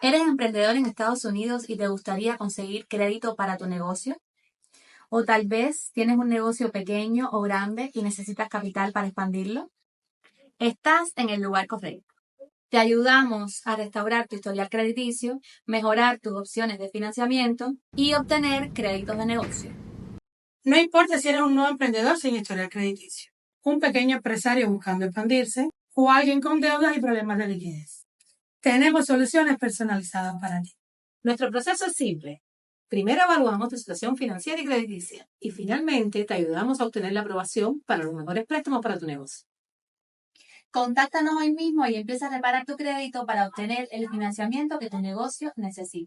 ¿Eres emprendedor en Estados Unidos y te gustaría conseguir crédito para tu negocio? ¿O tal vez tienes un negocio pequeño o grande y necesitas capital para expandirlo? Estás en el lugar correcto. Te ayudamos a restaurar tu historial crediticio, mejorar tus opciones de financiamiento y obtener créditos de negocio. No importa si eres un nuevo emprendedor sin historial crediticio, un pequeño empresario buscando expandirse o alguien con deudas y problemas de liquidez. Tenemos soluciones personalizadas para ti. Nuestro proceso es simple. Primero evaluamos tu situación financiera y crediticia y finalmente te ayudamos a obtener la aprobación para los mejores préstamos para tu negocio. Contáctanos hoy mismo y empieza a reparar tu crédito para obtener el financiamiento que tu negocio necesita.